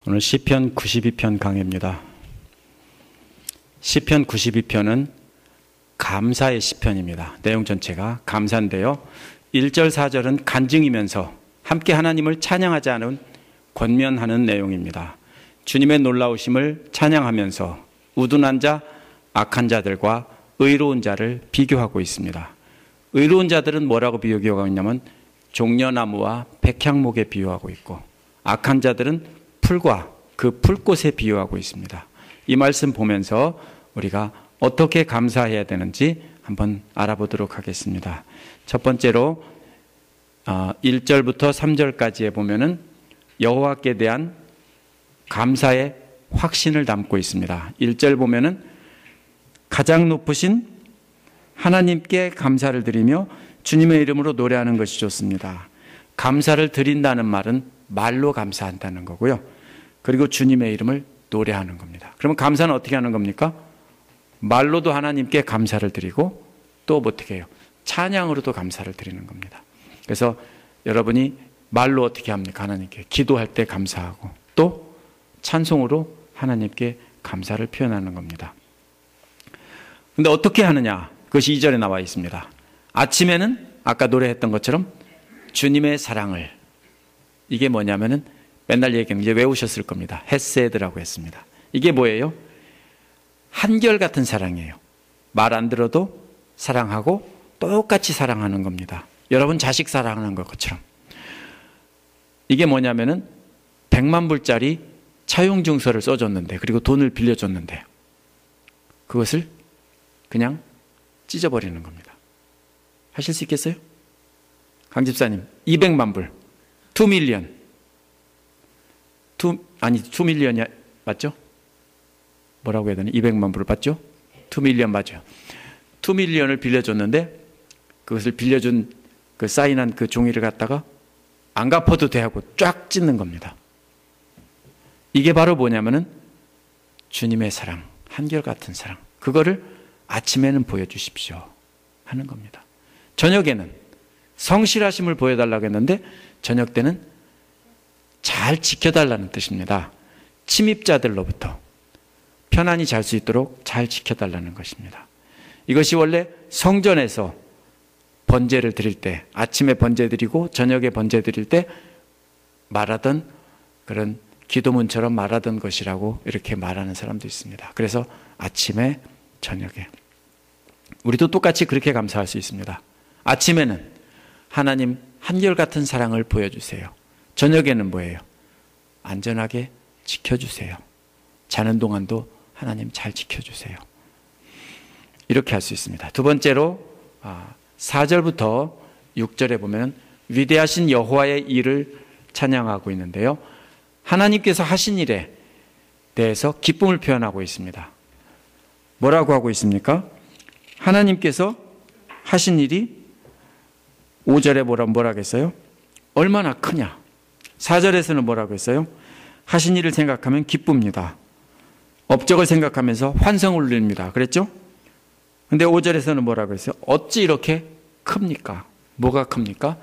오늘 시편 92편 강해입니다. 시편 92편은 감사의 시편입니다. 내용 전체가 감사인데요. 1절 4절은 간증이면서 함께 하나님을 찬양하지 않은 권면하는 내용입니다. 주님의 놀라우심을 찬양하면서 우둔한 자, 악한 자들과 의로운 자를 비교하고 있습니다. 의로운 자들은 뭐라고 비교하고 있냐면 종려나무와 백향목에 비유하고 있고, 악한 자들은 풀과 그 풀꽃에 비유하고 있습니다. 이 말씀 보면서 우리가 어떻게 감사해야 되는지 한번 알아보도록 하겠습니다. 첫 번째로 1절부터 3절까지에 보면은 여호와께 대한 감사의 확신을 담고 있습니다. 1절 보면은 가장 높으신 하나님께 감사를 드리며 주님의 이름으로 노래하는 것이 좋습니다. 감사를 드린다는 말은 말로 감사한다는 거고요. 그리고 주님의 이름을 노래하는 겁니다. 그러면 감사는 어떻게 하는 겁니까? 말로도 하나님께 감사를 드리고 또 어떻게 해요? 찬양으로도 감사를 드리는 겁니다. 그래서 여러분이 말로 어떻게 합니까? 하나님께 기도할 때 감사하고 또 찬송으로 하나님께 감사를 표현하는 겁니다. 근데 어떻게 하느냐? 그것이 2절에 나와 있습니다. 아침에는 아까 노래했던 것처럼 주님의 사랑을, 이게 뭐냐면은 맨날 얘기하는, 이제 외우셨을 겁니다. 헤세드라고 했습니다. 이게 뭐예요? 한결같은 사랑이에요. 말 안 들어도 사랑하고 똑같이 사랑하는 겁니다. 여러분 자식 사랑하는 것처럼. 이게 뭐냐면은 100만 불짜리 차용증서를 써줬는데, 그리고 돈을 빌려줬는데 그것을 그냥 찢어버리는 겁니다. 하실 수 있겠어요? 강 집사님, 200만 불, 2 밀리언. 2 밀리언이 맞죠? 뭐라고 해야 되나? 200만 불을 받죠? 2 밀리언 맞아요. 2 밀리언을 빌려줬는데 그것을 빌려준 그 사인한 그 종이를 갖다가 안 갚아도 돼 하고 쫙 찢는 겁니다. 이게 바로 뭐냐면은 주님의 사랑, 한결같은 사랑. 그거를 아침에는 보여주십시오 하는 겁니다. 저녁에는 성실하심을 보여달라고 했는데 저녁 때는 잘 지켜달라는 뜻입니다. 침입자들로부터 편안히 잘 수 있도록 잘 지켜달라는 것입니다. 이것이 원래 성전에서 번제를 드릴 때, 아침에 번제 드리고 저녁에 번제 드릴 때 말하던 그런 기도문처럼 말하던 것이라고 이렇게 말하는 사람도 있습니다. 그래서 아침에 저녁에 우리도 똑같이 그렇게 감사할 수 있습니다. 아침에는 하나님 한결같은 사랑을 보여주세요. 저녁에는 뭐예요? 안전하게 지켜주세요. 자는 동안도 하나님 잘 지켜주세요. 이렇게 할 수 있습니다. 두 번째로 4절부터 6절에 보면 위대하신 여호와의 일을 찬양하고 있는데요. 하나님께서 하신 일에 대해서 기쁨을 표현하고 있습니다. 뭐라고 하고 있습니까? 하나님께서 하신 일이 5절에 뭐라고 했어요? 얼마나 크냐? 4절에서는 뭐라고 했어요? 하신 일을 생각하면 기쁩니다. 업적을 생각하면서 환성을 울립니다. 그랬죠? 근데 5절에서는 뭐라고 했어요? 어찌 이렇게 큽니까? 뭐가 큽니까?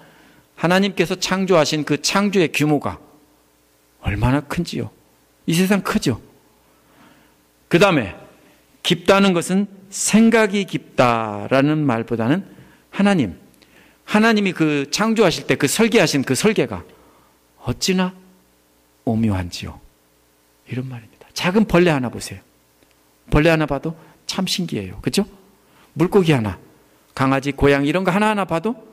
하나님께서 창조하신 그 창조의 규모가 얼마나 큰지요. 이 세상 크죠? 그 다음에 깊다는 것은 생각이 깊다라는 말보다는 하나님이 그 창조하실 때 그 설계하신 그 설계가 어찌나 오묘한지요. 이런 말입니다. 작은 벌레 하나 보세요. 벌레 하나 봐도 참 신기해요. 그렇죠? 물고기 하나, 강아지, 고양이 이런 거 하나하나 봐도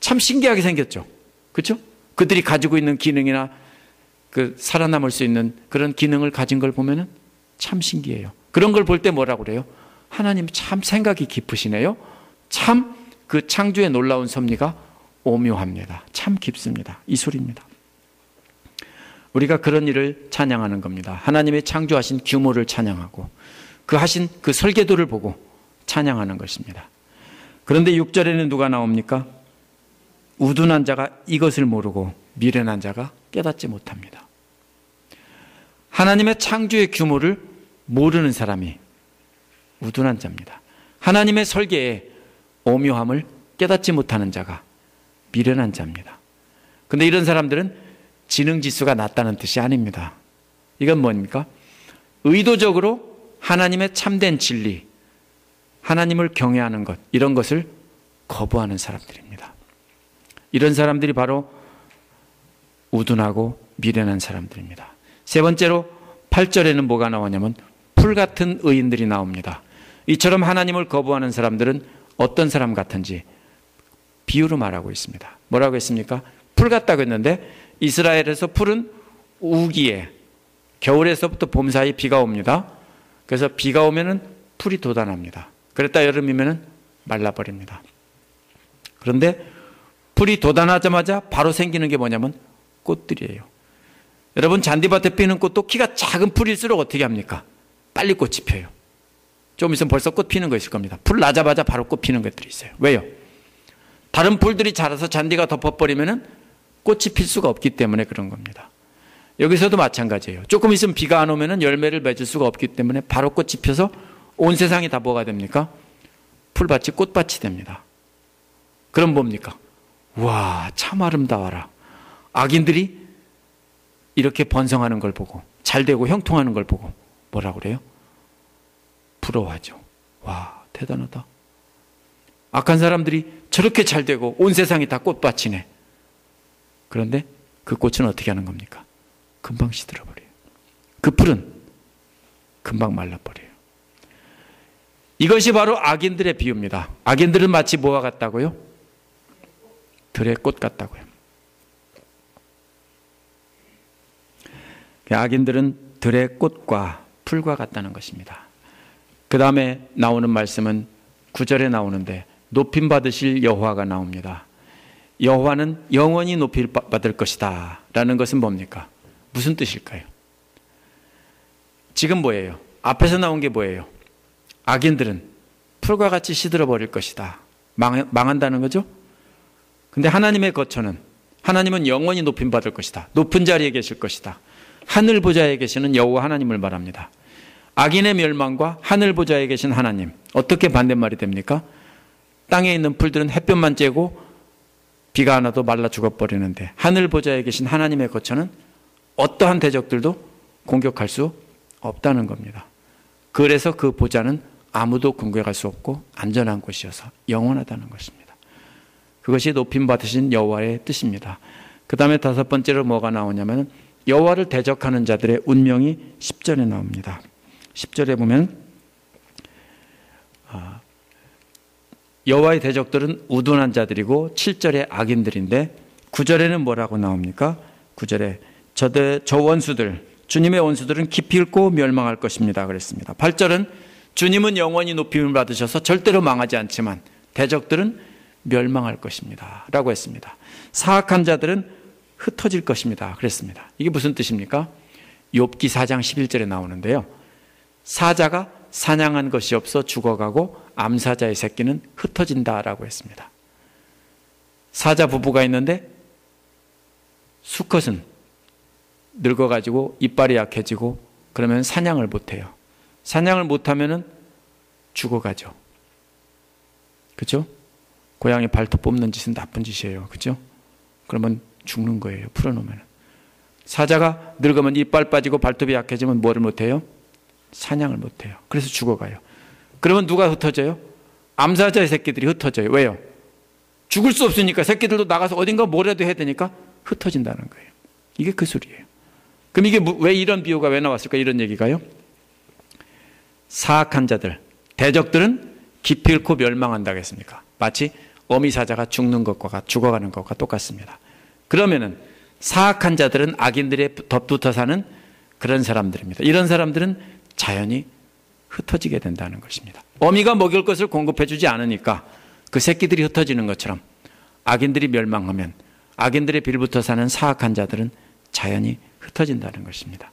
참 신기하게 생겼죠. 그렇죠? 그들이 가지고 있는 기능이나 그 살아남을 수 있는 그런 기능을 가진 걸 보면은 참 신기해요. 그런 걸 볼 때 뭐라고 그래요? 하나님 참 생각이 깊으시네요. 참 그 창조의 놀라운 섭리가 오묘합니다. 참 깊습니다. 이 소리입니다. 우리가 그런 일을 찬양하는 겁니다. 하나님의 창조하신 규모를 찬양하고 그 하신 그 설계도를 보고 찬양하는 것입니다. 그런데 6절에는 누가 나옵니까? 우둔한 자가 이것을 모르고 미련한 자가 깨닫지 못합니다. 하나님의 창조의 규모를 모르는 사람이 우둔한 자입니다. 하나님의 설계의 오묘함을 깨닫지 못하는 자가 미련한 자입니다. 그런데 이런 사람들은 지능 지수가 낮다는 뜻이 아닙니다. 이건 뭡니까? 의도적으로 하나님의 참된 진리, 하나님을 경외하는 것, 이런 것을 거부하는 사람들입니다. 이런 사람들이 바로 우둔하고 미련한 사람들입니다. 세 번째로 8절에는 뭐가 나오냐면 풀 같은 의인들이 나옵니다. 이처럼 하나님을 거부하는 사람들은 어떤 사람 같은지 비유로 말하고 있습니다. 뭐라고 했습니까? 풀 같다고 했는데 이스라엘에서 풀은 우기에 겨울에서부터 봄 사이 비가 옵니다. 그래서 비가 오면은 풀이 돋아납니다. 그랬다 여름이면은 말라버립니다. 그런데 풀이 돋아나자마자 바로 생기는 게 뭐냐면 꽃들이에요. 여러분 잔디밭에 피는 꽃도 키가 작은 풀일수록 어떻게 합니까? 빨리 꽃이 펴요. 좀 있으면 벌써 꽃 피는 거 있을 겁니다. 풀 나자마자 바로 꽃 피는 것들이 있어요. 왜요? 다른 풀들이 자라서 잔디가 덮어버리면은 꽃이 필 수가 없기 때문에 그런 겁니다. 여기서도 마찬가지예요. 조금 있으면 비가 안 오면은 열매를 맺을 수가 없기 때문에 바로 꽃이 펴서 온 세상이 다 뭐가 됩니까? 풀밭이 꽃밭이 됩니다. 그럼 뭡니까? 와, 참 아름다워라. 악인들이 이렇게 번성하는 걸 보고 잘 되고 형통하는 걸 보고 뭐라고 그래요? 부러워하죠. 와, 대단하다. 악한 사람들이 저렇게 잘 되고 온 세상이 다 꽃밭이네. 그런데 그 꽃은 어떻게 하는 겁니까? 금방 시들어버려요. 그 풀은 금방 말라버려요. 이것이 바로 악인들의 비유입니다. 악인들은 마치 뭐와 같다고요? 들의 꽃 같다고요. 악인들은 들의 꽃과 풀과 같다는 것입니다. 그 다음에 나오는 말씀은 9절에 나오는데 높임 받으실 여호와가 나옵니다. 여호와는 영원히 높임 받을 것이다 라는 것은 뭡니까? 무슨 뜻일까요? 지금 뭐예요? 앞에서 나온 게 뭐예요? 악인들은 풀과 같이 시들어 버릴 것이다. 망한다는 거죠? 근데 하나님의 거처는 하나님은 영원히 높임 받을 것이다. 높은 자리에 계실 것이다. 하늘 보좌에 계시는 여호와 하나님을 말합니다. 악인의 멸망과 하늘 보좌에 계신 하나님, 어떻게 반대말이 됩니까? 땅에 있는 풀들은 햇볕만 쬐고 비가 안 와도 말라 죽어버리는데 하늘 보좌에 계신 하나님의 거처는 어떠한 대적들도 공격할 수 없다는 겁니다. 그래서 그 보좌는 아무도 공격할 수 없고 안전한 곳이어서 영원하다는 것입니다. 그것이 높임 받으신 여호와의 뜻입니다. 그 다음에 다섯 번째로 뭐가 나오냐면 여호와를 대적하는 자들의 운명이 10절에 나옵니다. 10절에 보면 여호와의 대적들은 우둔한 자들이고 7절에 악인들인데 9절에는 뭐라고 나옵니까? 9절에 저 원수들, 주님의 원수들은 깊이 끓고 멸망할 것입니다 그랬습니다. 8절은 주님은 영원히 높임을 받으셔서 절대로 망하지 않지만 대적들은 멸망할 것입니다 라고 했습니다. 사악한 자들은 흩어질 것입니다 그랬습니다. 이게 무슨 뜻입니까? 욥기 4장 11절에 나오는데요. 사자가 사냥한 것이 없어 죽어가고 암사자의 새끼는 흩어진다라고 했습니다. 사자 부부가 있는데 수컷은 늙어가지고 이빨이 약해지고 그러면 사냥을 못해요. 사냥을 못하면 죽어가죠. 그렇죠? 고양이 발톱 뽑는 짓은 나쁜 짓이에요. 그렇죠? 그러면 죽는 거예요. 풀어놓으면. 사자가 늙으면 이빨 빠지고 발톱이 약해지면 뭐를 못해요? 사냥을 못해요. 그래서 죽어가요. 그러면 누가 흩어져요? 암사자의 새끼들이 흩어져요. 왜요? 죽을 수 없으니까 새끼들도 나가서 어딘가 뭐라도 해야 되니까 흩어진다는 거예요. 이게 그 소리예요. 그럼 이게 왜 이런 비유가 왜 나왔을까? 이런 얘기가요. 사악한 자들, 대적들은 깊이 끓고 멸망한다고 했습니까? 마치 어미사자가 죽는 것과 죽어가는 것과 똑같습니다. 그러면은 사악한 자들은 악인들의 덧붙어 사는 그런 사람들입니다. 이런 사람들은 자연히 흩어지게 된다는 것입니다. 어미가 먹일 것을 공급해 주지 않으니까 그 새끼들이 흩어지는 것처럼 악인들이 멸망하면 악인들의 빌붙어 사는 사악한 자들은 자연히 흩어진다는 것입니다.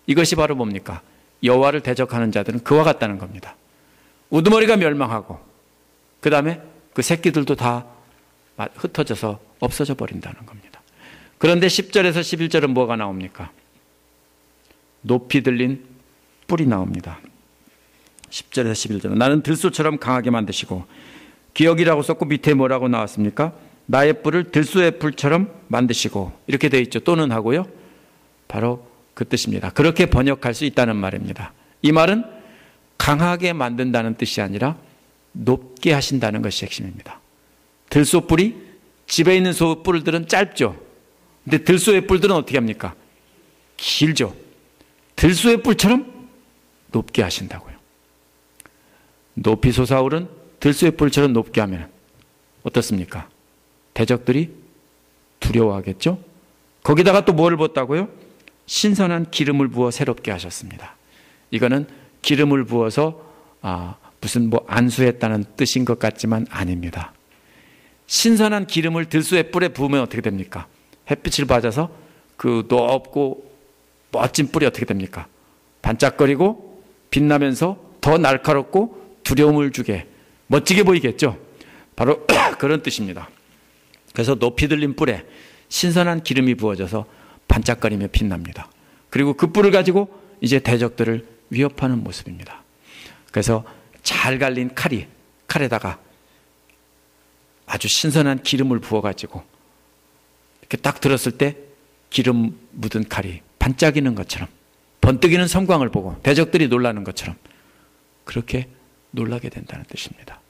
이것이 바로 뭡니까? 여호와를 대적하는 자들은 그와 같다는 겁니다. 우두머리가 멸망하고 그 다음에 그 새끼들도 다 흩어져서 없어져 버린다는 겁니다. 그런데 10절에서 11절은 뭐가 나옵니까? 높이 들린 뿔이 나옵니다. 10절에서 11절은 나는 들소처럼 강하게 만드시고 기억이라고 썼고 밑에 뭐라고 나왔습니까? 나의 뿔을 들소의 뿔처럼 만드시고 이렇게 되어 있죠. 또는 하고요. 바로 그 뜻입니다. 그렇게 번역할 수 있다는 말입니다. 이 말은 강하게 만든다는 뜻이 아니라 높게 하신다는 것이 핵심입니다. 들소뿔이 집에 있는 소뿔들은 짧죠. 근데 들소의 뿔들은 어떻게 합니까? 길죠. 들소의 뿔처럼 높게 하신다고요. 높이 솟아오른 들소의 뿔처럼 높게 하면 어떻습니까? 대적들이 두려워하겠죠? 거기다가 또 뭐를 붓다고요? 신선한 기름을 부어 새롭게 하셨습니다. 이거는 기름을 부어서 무슨 뭐 안수했다는 뜻인 것 같지만 아닙니다. 신선한 기름을 들소의 뿔에 부으면 어떻게 됩니까? 햇빛을 받아서 그 높고 멋진 뿔이 어떻게 됩니까? 반짝거리고 빛나면서 더 날카롭고 두려움을 주게 멋지게 보이겠죠? 바로 그런 뜻입니다. 그래서 높이 들린 뿔에 신선한 기름이 부어져서 반짝거리며 빛납니다. 그리고 그 뿔을 가지고 이제 대적들을 위협하는 모습입니다. 그래서 잘 갈린 칼에다가 아주 신선한 기름을 부어가지고 이렇게 딱 들었을 때 기름 묻은 칼이 반짝이는 것처럼 번뜩이는 섬광을 보고 대적들이 놀라는 것처럼 그렇게 놀라게 된다는 뜻입니다.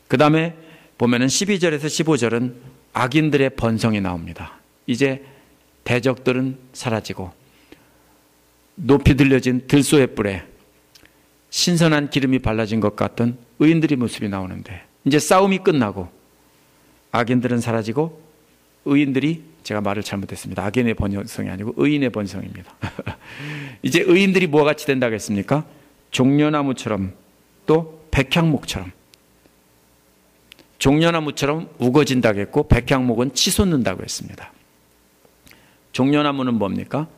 그 다음에 보면은 12절에서 15절은 악인들의 번성이 나옵니다. 이제 대적들은 사라지고 높이 들려진 들소의 뿔에 신선한 기름이 발라진 것 같던 의인들의 모습이 나오는데 이제 싸움이 끝나고 악인들은 사라지고 의인들이, 제가 말을 잘못했습니다. 악인의 번성이 아니고 의인의 번성입니다. 이제 의인들이 뭐가 같이 된다고 했습니까? 종려나무처럼 또 백향목처럼, 종려나무처럼 우거진다고 했고 백향목은 치솟는다고 했습니다. 종려나무는 뭡니까?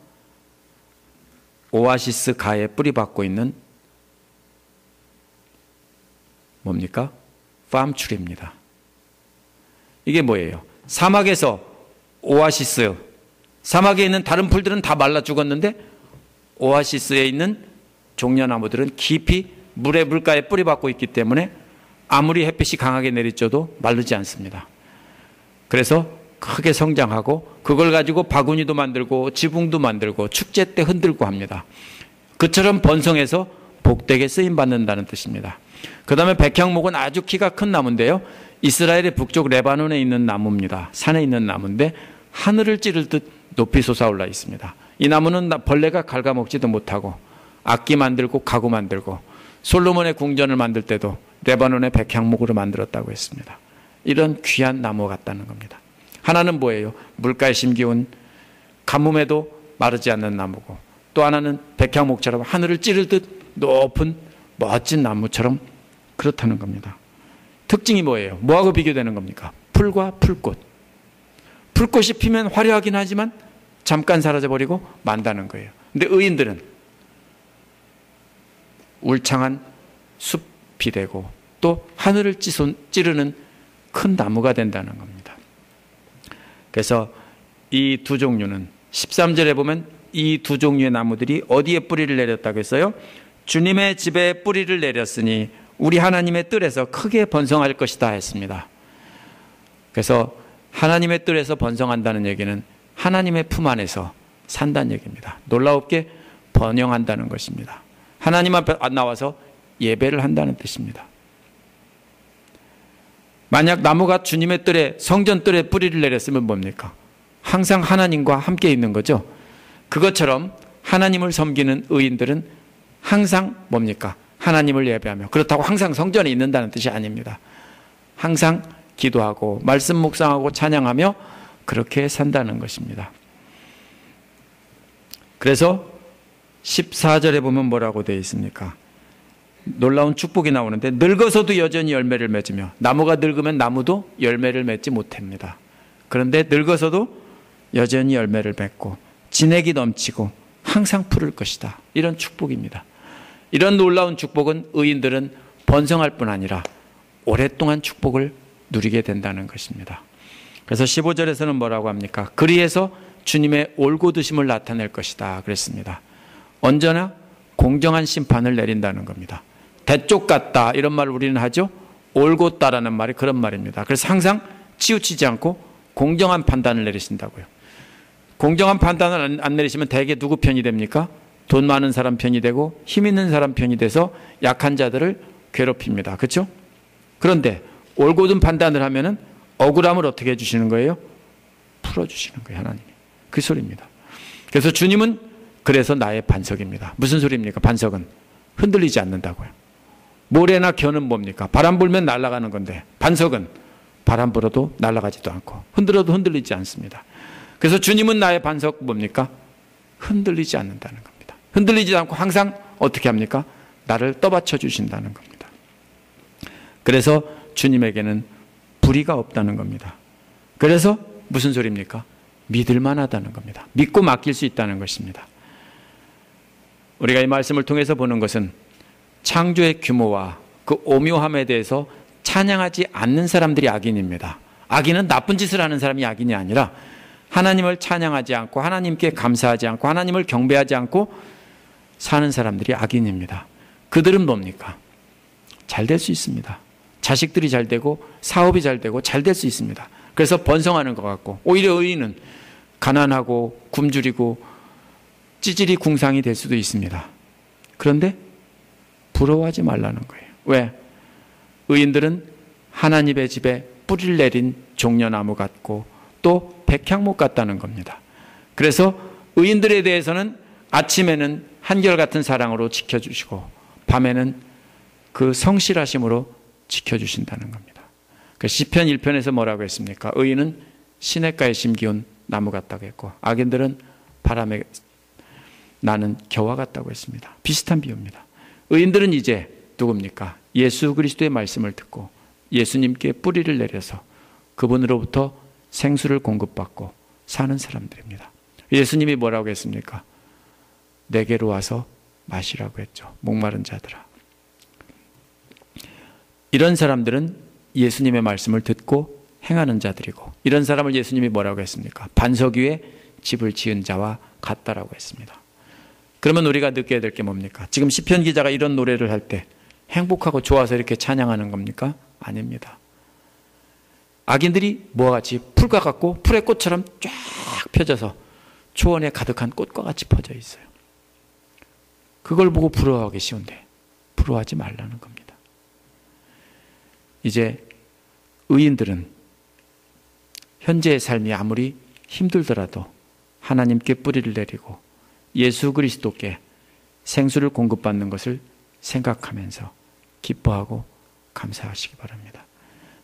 오아시스 가에 뿌리 박고 있는 뭡니까? 팜추리입니다. 이게 뭐예요? 사막에서 오아시스, 사막에 있는 다른 풀들은 다 말라 죽었는데 오아시스에 있는 종려나무들은 깊이 물가에 뿌리 박고 있기 때문에 아무리 햇빛이 강하게 내리쬐도 마르지 않습니다. 그래서 크게 성장하고 그걸 가지고 바구니도 만들고 지붕도 만들고 축제 때 흔들고 합니다. 그처럼 번성해서 복되게 쓰임받는다는 뜻입니다. 그 다음에 백향목은 아주 키가 큰 나무인데요. 이스라엘의 북쪽 레바논에 있는 나무입니다. 산에 있는 나무인데 하늘을 찌를 듯 높이 솟아올라 있습니다. 이 나무는 벌레가 갉아먹지도 못하고 악기 만들고 가구 만들고 솔로몬의 궁전을 만들 때도 레바논의 백향목으로 만들었다고 했습니다. 이런 귀한 나무 같다는 겁니다. 하나는 뭐예요? 물가에 심기운 가뭄에도 마르지 않는 나무고 또 하나는 백향목처럼 하늘을 찌를 듯 높은 멋진 나무처럼 그렇다는 겁니다. 특징이 뭐예요? 뭐하고 비교되는 겁니까? 풀과 풀꽃. 풀꽃이 피면 화려하긴 하지만 잠깐 사라져버리고 만다는 거예요. 근데 의인들은 울창한 숲이 되고 또 하늘을 찌르는 큰 나무가 된다는 겁니다. 그래서 이 두 종류는 13절에 보면 이 두 종류의 나무들이 어디에 뿌리를 내렸다고 했어요? 주님의 집에 뿌리를 내렸으니 우리 하나님의 뜰에서 크게 번성할 것이다 했습니다. 그래서 하나님의 뜰에서 번성한다는 얘기는 하나님의 품 안에서 산다는 얘기입니다. 놀라웁게 번영한다는 것입니다. 하나님 앞에 나와서 예배를 한다는 뜻입니다. 만약 나무가 주님의 뜰에, 성전 뜰에 뿌리를 내렸으면 뭡니까? 항상 하나님과 함께 있는 거죠. 그것처럼 하나님을 섬기는 의인들은 항상 뭡니까? 하나님을 예배하며, 그렇다고 항상 성전에 있는다는 뜻이 아닙니다. 항상 기도하고 말씀 묵상하고 찬양하며 그렇게 산다는 것입니다. 그래서 14절에 보면 뭐라고 되어 있습니까? 놀라운 축복이 나오는데 늙어서도 여전히 열매를 맺으며, 나무가 늙으면 나무도 열매를 맺지 못합니다. 그런데 늙어서도 여전히 열매를 맺고 진액이 넘치고 항상 푸를 것이다. 이런 축복입니다. 이런 놀라운 축복은 의인들은 번성할 뿐 아니라 오랫동안 축복을 누리게 된다는 것입니다. 그래서 15절에서는 뭐라고 합니까? 그리해서 주님의 올곧으심을 나타낼 것이다 그랬습니다. 언제나 공정한 심판을 내린다는 겁니다. 대쪽 같다 이런 말을 우리는 하죠. 올곧다라는 말이 그런 말입니다. 그래서 항상 치우치지 않고 공정한 판단을 내리신다고요. 공정한 판단을 안 내리시면 대개 누구 편이 됩니까? 돈 많은 사람 편이 되고 힘 있는 사람 편이 돼서 약한 자들을 괴롭힙니다. 그렇죠? 그런데 올곧은 판단을 하면은 억울함을 어떻게 해주시는 거예요? 풀어주시는 거예요, 하나님이. 그 소리입니다. 그래서 주님은 그래서 나의 반석입니다. 무슨 소리입니까? 반석은 흔들리지 않는다고요. 모래나 견은 뭡니까? 바람 불면 날아가는 건데 반석은 바람 불어도 날아가지도 않고 흔들어도 흔들리지 않습니다. 그래서 주님은 나의 반석 뭡니까? 흔들리지 않는다는 겁니다. 흔들리지 않고 항상 어떻게 합니까? 나를 떠받쳐 주신다는 겁니다. 그래서 주님에게는 불의가 없다는 겁니다. 그래서 무슨 소리입니까? 믿을 만하다는 겁니다. 믿고 맡길 수 있다는 것입니다. 우리가 이 말씀을 통해서 보는 것은 창조의 규모와 그 오묘함에 대해서 찬양하지 않는 사람들이 악인입니다. 악인은 나쁜 짓을 하는 사람이 악인이 아니라 하나님을 찬양하지 않고 하나님께 감사하지 않고 하나님을 경배하지 않고 사는 사람들이 악인입니다. 그들은 뭡니까? 잘 될 수 있습니다. 자식들이 잘 되고 사업이 잘 되고 잘 될 수 있습니다. 그래서 번성하는 것 같고 오히려 의인은 가난하고 굶주리고 찌질이 궁상이 될 수도 있습니다. 그런데 부러워하지 말라는 거예요. 왜? 의인들은 하나님의 집에 뿌리를 내린 종려나무 같고 또 백향목 같다는 겁니다. 그래서 의인들에 대해서는 아침에는 한결같은 사랑으로 지켜주시고 밤에는 그 성실하심으로 지켜주신다는 겁니다. 그 시편 1편에서 뭐라고 했습니까? 의인은 시냇가에 심기운 나무 같다고 했고 악인들은 바람에 나는 겨와 같다고 했습니다. 비슷한 비유입니다. 의인들은 이제 누굽니까? 예수 그리스도의 말씀을 듣고 예수님께 뿌리를 내려서 그분으로부터 생수를 공급받고 사는 사람들입니다. 예수님이 뭐라고 했습니까? 내게로 와서 마시라고 했죠. 목마른 자들아. 이런 사람들은 예수님의 말씀을 듣고 행하는 자들이고 이런 사람을 예수님이 뭐라고 했습니까? 반석 위에 집을 지은 자와 같다라고 했습니다. 그러면 우리가 느껴야 될 게 뭡니까? 지금 시편 기자가 이런 노래를 할 때 행복하고 좋아서 이렇게 찬양하는 겁니까? 아닙니다. 악인들이 뭐와 같이 풀과 같고 풀의 꽃처럼 쫙 펴져서 초원에 가득한 꽃과 같이 퍼져 있어요. 그걸 보고 부러워하기 쉬운데 부러워하지 말라는 겁니다. 이제 의인들은 현재의 삶이 아무리 힘들더라도 하나님께 뿌리를 내리고 예수 그리스도께 생수를 공급받는 것을 생각하면서 기뻐하고 감사하시기 바랍니다.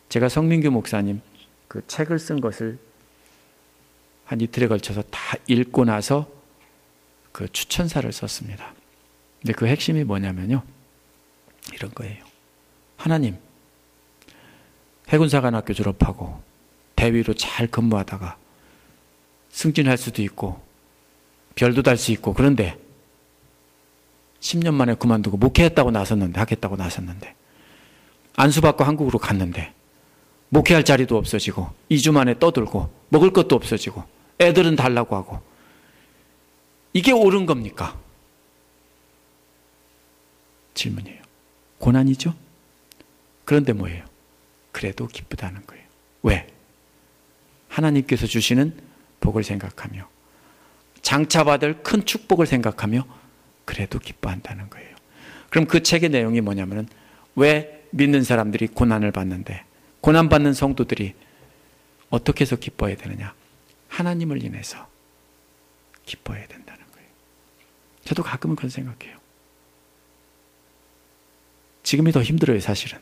제가 성민규 목사님 그 책을 쓴 것을 한 이틀에 걸쳐서 다 읽고 나서 그 추천사를 썼습니다. 근데 그 핵심이 뭐냐면요. 이런 거예요. 하나님, 해군사관학교 졸업하고 대위로 잘 근무하다가 승진할 수도 있고 별도 달 수 있고 그런데 10년 만에 그만두고 목회했다고 나섰는데 하겠다고 나섰는데 안수받고 한국으로 갔는데 목회할 자리도 없어지고 2주 만에 떠들고 먹을 것도 없어지고 애들은 달라고 하고 이게 옳은 겁니까? 질문이에요. 고난이죠? 그런데 뭐예요? 그래도 기쁘다는 거예요. 왜? 하나님께서 주시는 복을 생각하며 장차받을 큰 축복을 생각하며 그래도 기뻐한다는 거예요. 그럼 그 책의 내용이 뭐냐면은 왜 믿는 사람들이 고난을 받는데 고난받는 성도들이 어떻게 해서 기뻐해야 되느냐? 하나님을 인해서 기뻐해야 된다는 거예요. 저도 가끔은 그런 생각해요. 지금이 더 힘들어요, 사실은.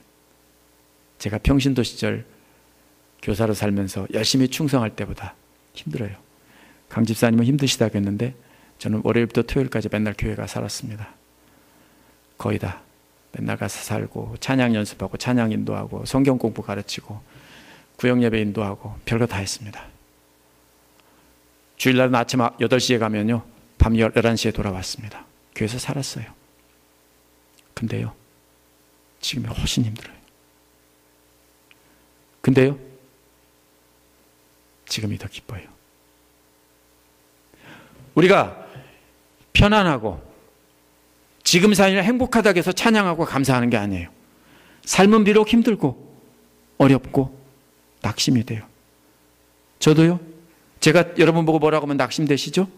제가 평신도 시절 교사로 살면서 열심히 충성할 때보다 힘들어요. 강 집사님은 힘드시다고 했는데 저는 월요일부터 토요일까지 맨날 교회 가 살았습니다. 거의 다 맨날 가서 살고 찬양 연습하고 찬양 인도하고 성경 공부 가르치고 구역 예배 인도하고 별거 다 했습니다. 주일날은 아침 8시에 가면요 밤 11시에 돌아왔습니다. 교회에서 살았어요. 근데요 지금이 훨씬 힘들어요. 근데요 지금이 더 기뻐요. 우리가 편안하고 지금 삶이 행복하다고 해서 찬양하고 감사하는 게 아니에요. 삶은 비록 힘들고 어렵고 낙심이 돼요. 저도요 제가 여러분 보고 뭐라고 하면 낙심되시죠?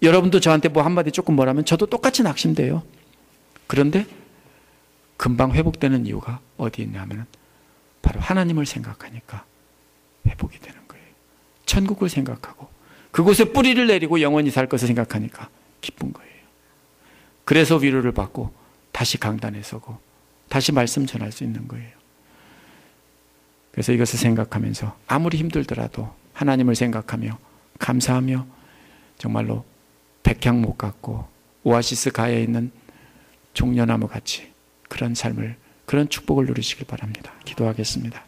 여러분도 저한테 뭐 한마디 조금 뭐라면 저도 똑같이 낙심돼요. 그런데 금방 회복되는 이유가 어디 있냐면 바로 하나님을 생각하니까 회복이 되는 거예요. 천국을 생각하고 그곳에 뿌리를 내리고 영원히 살 것을 생각하니까 기쁜 거예요. 그래서 위로를 받고 다시 강단에 서고 다시 말씀 전할 수 있는 거예요. 그래서 이것을 생각하면서 아무리 힘들더라도 하나님을 생각하며 감사하며 정말로 백향목 같고 오아시스 가에 있는 종려나무 같이 그런 삶을, 그런 축복을 누리시길 바랍니다. 기도하겠습니다.